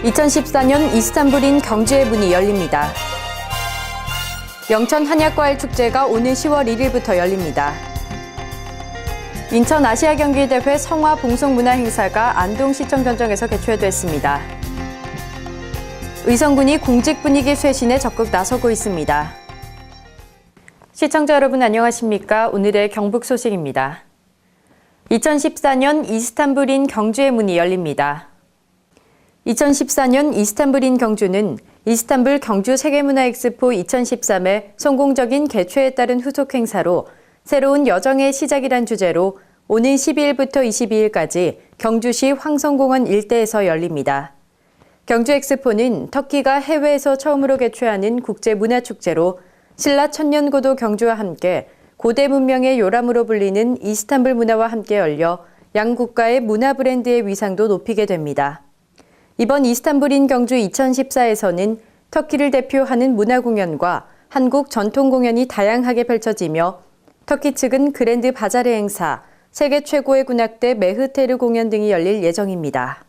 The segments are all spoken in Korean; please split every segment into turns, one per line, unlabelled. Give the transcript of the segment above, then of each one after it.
2014년 이스탄불인 경주의 문이 열립니다. 영천 한약과일축제가 오는 10월 1일부터 열립니다. 인천 아시아경기대회 성화봉송문화행사가 안동시청 전정에서 개최됐습니다. 의성군이 공직 분위기 쇄신에 적극 나서고 있습니다. 시청자 여러분 안녕하십니까? 오늘의 경북 소식입니다. 2014년 이스탄불인 경주의 문이 열립니다. 2014년 이스탄불인 경주는 이스탄불 경주 세계문화엑스포 2013의 성공적인 개최에 따른 후속 행사로 새로운 여정의 시작이란 주제로 오는 12일부터 22일까지 경주시 황성공원 일대에서 열립니다. 경주 엑스포는 터키가 해외에서 처음으로 개최하는 국제문화축제로 신라 천년고도 경주와 함께 고대 문명의 요람으로 불리는 이스탄불 문화와 함께 열려 양 국가의 문화 브랜드의 위상도 높이게 됩니다. 이번 이스탄불인 경주 2014에서는 터키를 대표하는 문화 공연과 한국 전통 공연이 다양하게 펼쳐지며 터키 측은 그랜드 바자르 행사, 세계 최고의 군악대 메흐테르 공연 등이 열릴 예정입니다.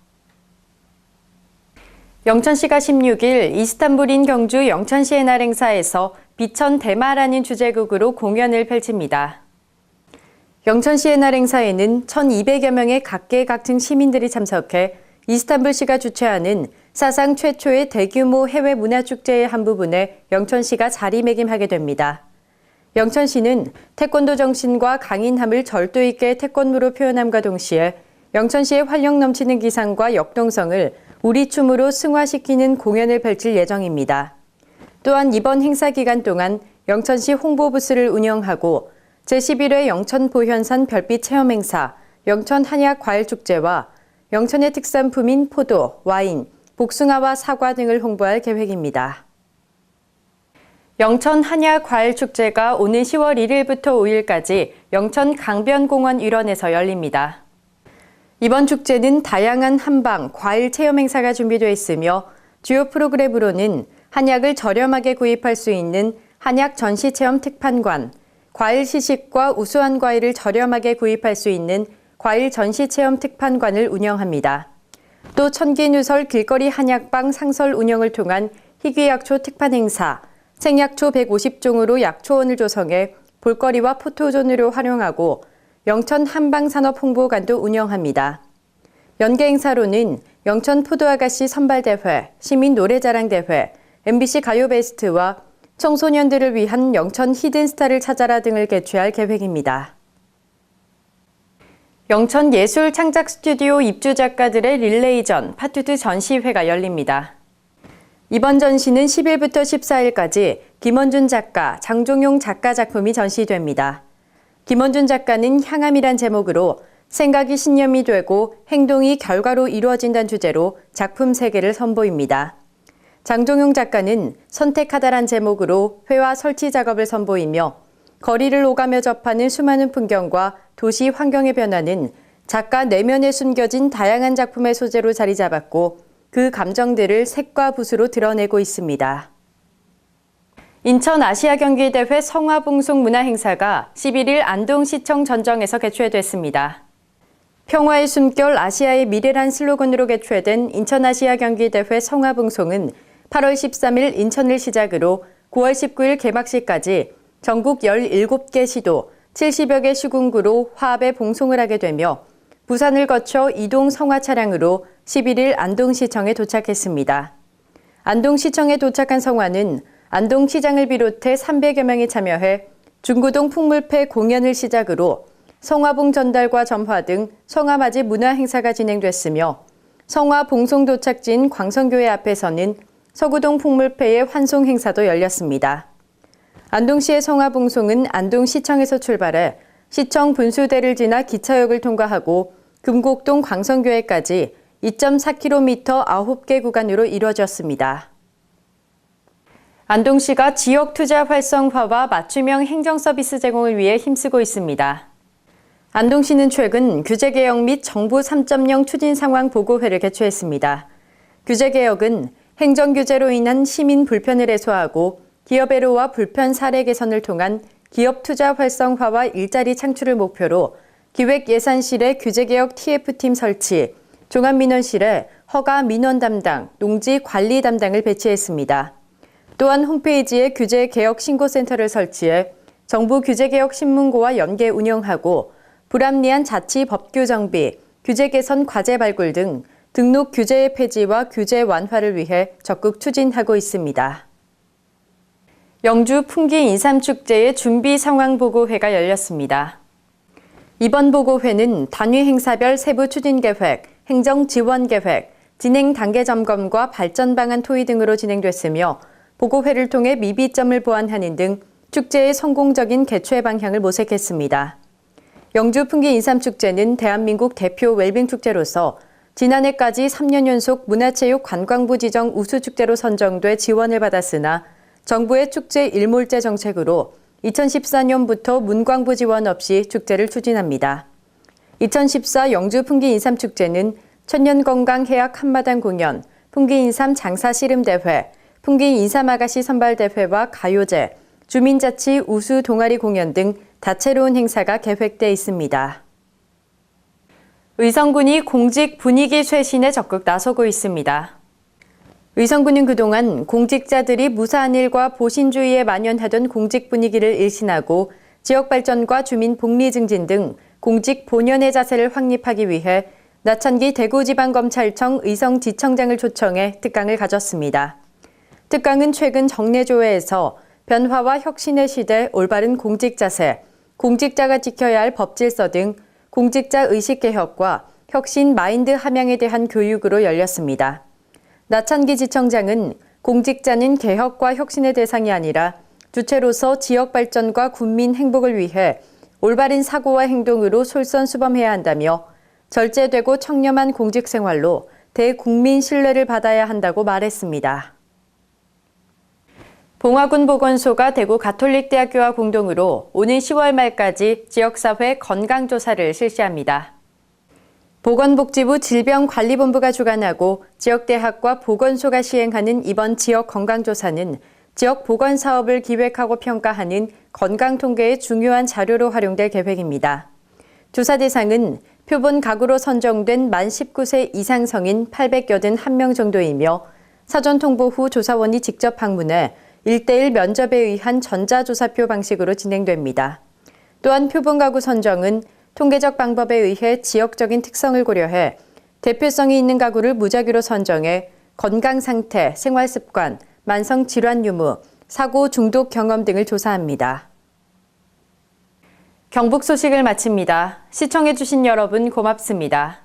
영천시가 16일 이스탄불인 경주 영천시의 날 행사에서 비천 대마라는 주제곡으로 공연을 펼칩니다. 영천시의 날 행사에는 1,200여 명의 각계각층 시민들이 참석해 이스탄불시가 주최하는 사상 최초의 대규모 해외 문화축제의 한 부분에 영천시가 자리매김하게 됩니다. 영천시는 태권도 정신과 강인함을 절도 있게 태권무로 표현함과 동시에 영천시의 활력 넘치는 기상과 역동성을 우리춤으로 승화시키는 공연을 펼칠 예정입니다. 또한 이번 행사 기간 동안 영천시 홍보부스를 운영하고 제11회 영천 보현산 별빛 체험 행사, 영천 한약 과일축제와 영천의 특산품인 포도, 와인, 복숭아와 사과 등을 홍보할 계획입니다. 영천 한약과일축제가 오는 10월 1일부터 5일까지 영천 강변공원 일원에서 열립니다. 이번 축제는 다양한 한방, 과일 체험 행사가 준비되어 있으며 주요 프로그램으로는 한약을 저렴하게 구입할 수 있는 한약 전시체험 특판관, 과일 시식과 우수한 과일을 저렴하게 구입할 수 있는 과일 전시체험 특판관을 운영합니다. 또 천기누설 길거리 한약방 상설 운영을 통한 희귀약초 특판 행사, 생약초 150종으로 약초원을 조성해 볼거리와 포토존으로 활용하고 영천 한방산업 홍보관도 운영합니다. 연계 행사로는 영천 포도아가씨 선발대회, 시민 노래자랑대회, MBC 가요베스트와 청소년들을 위한 영천 히든스타를 찾아라 등을 개최할 계획입니다. 영천 예술 창작 스튜디오 입주 작가들의 릴레이전 파투트 전시회가 열립니다. 이번 전시는 10일부터 14일까지 김원준 작가, 장종용 작가 작품이 전시됩니다. 김원준 작가는 향함이란 제목으로 생각이 신념이 되고 행동이 결과로 이루어진다는 주제로 작품 3개를 선보입니다. 장종용 작가는 선택하다란 제목으로 회화 설치 작업을 선보이며 거리를 오가며 접하는 수많은 풍경과 도시 환경의 변화는 작가 내면에 숨겨진 다양한 작품의 소재로 자리 잡았고 그 감정들을 색과 붓으로 드러내고 있습니다. 인천 아시아경기대회 성화봉송문화행사가 11일 안동시청 전정에서 개최됐습니다. 평화의 숨결 아시아의 미래란 슬로건으로 개최된 인천아시아경기대회 성화봉송은 8월 13일 인천을 시작으로 9월 19일 개막식까지 전국 17개 시도 70여 개 시군구로 화합의 봉송을 하게 되며 부산을 거쳐 이동 성화 차량으로 11일 안동시청에 도착했습니다. 안동시청에 도착한 성화는 안동시장을 비롯해 300여 명이 참여해 중구동 풍물패 공연을 시작으로 성화봉 전달과 점화 등 성화맞이 문화행사가 진행됐으며 성화 봉송 도착지인 광성교회 앞에서는 서구동 풍물패의 환송 행사도 열렸습니다. 안동시의 성화봉송은 안동시청에서 출발해 시청 분수대를 지나 기차역을 통과하고 금곡동 광성교회까지 2.4km 9개 구간으로 이루어졌습니다. 안동시가 지역 투자 활성화와 맞춤형 행정 서비스 제공을 위해 힘쓰고 있습니다. 안동시는 최근 규제개혁 및 정부 3.0 추진 상황 보고회를 개최했습니다. 규제개혁은 행정규제로 인한 시민 불편을 해소하고 기업 애로와 불편 사례 개선을 통한 기업 투자 활성화와 일자리 창출을 목표로 기획예산실의 규제개혁 TF팀 설치, 종합민원실에 허가 민원 담당, 농지 관리 담당을 배치했습니다. 또한 홈페이지에 규제개혁 신고센터를 설치해 정부 규제개혁 신문고와 연계 운영하고 불합리한 자치 법규 정비, 규제 개선 과제 발굴 등 등록 규제의 폐지와 규제 완화를 위해 적극 추진하고 있습니다. 영주 풍기 인삼축제의 준비 상황 보고회가 열렸습니다. 이번 보고회는 단위 행사별 세부 추진 계획, 행정 지원 계획, 진행 단계 점검과 발전 방안 토의 등으로 진행됐으며 보고회를 통해 미비점을 보완하는 등 축제의 성공적인 개최 방향을 모색했습니다. 영주 풍기 인삼축제는 대한민국 대표 웰빙 축제로서 지난해까지 3년 연속 문화체육관광부 지정 우수축제로 선정돼 지원을 받았으나 정부의 축제 일몰제 정책으로 2014년부터 문광부 지원 없이 축제를 추진합니다. 2014 영주 풍기 인삼축제는 천년건강 해약 한마당 공연, 풍기 인삼 장사 씨름대회, 풍기 인삼 아가씨 선발대회와 가요제, 주민자치 우수 동아리 공연 등 다채로운 행사가 계획돼 있습니다. 의성군이 공직 분위기 쇄신에 적극 나서고 있습니다. 의성군은 그동안 공직자들이 무사한 일과 보신주의에 만연하던 공직 분위기를 일신하고 지역 발전과 주민 복리 증진 등 공직 본연의 자세를 확립하기 위해 나찬기 대구지방검찰청 의성지청장을 초청해 특강을 가졌습니다. 특강은 최근 정례조회에서 변화와 혁신의 시대 올바른 공직 자세, 공직자가 지켜야 할 법질서 등 공직자 의식 개혁과 혁신 마인드 함양에 대한 교육으로 열렸습니다. 나찬기 지청장은 공직자는 개혁과 혁신의 대상이 아니라 주체로서 지역 발전과 국민 행복을 위해 올바른 사고와 행동으로 솔선수범해야 한다며 절제되고 청렴한 공직 생활로 대국민 신뢰를 받아야 한다고 말했습니다. 봉화군 보건소가 대구 가톨릭대학교와 공동으로 오는 10월 말까지 지역사회 건강조사를 실시합니다. 보건복지부 질병관리본부가 주관하고 지역대학과 보건소가 시행하는 이번 지역 건강조사는 지역 보건사업을 기획하고 평가하는 건강통계의 중요한 자료로 활용될 계획입니다. 조사 대상은 표본 가구로 선정된 만 19세 이상 성인 881명 정도이며 사전 통보 후 조사원이 직접 방문해 1:1 면접에 의한 전자조사표 방식으로 진행됩니다. 또한 표본 가구 선정은 통계적 방법에 의해 지역적인 특성을 고려해 대표성이 있는 가구를 무작위로 선정해 건강 상태, 생활 습관, 만성 질환 유무, 사고 중독 경험 등을 조사합니다. 경북 소식을 마칩니다. 시청해주신 여러분 고맙습니다.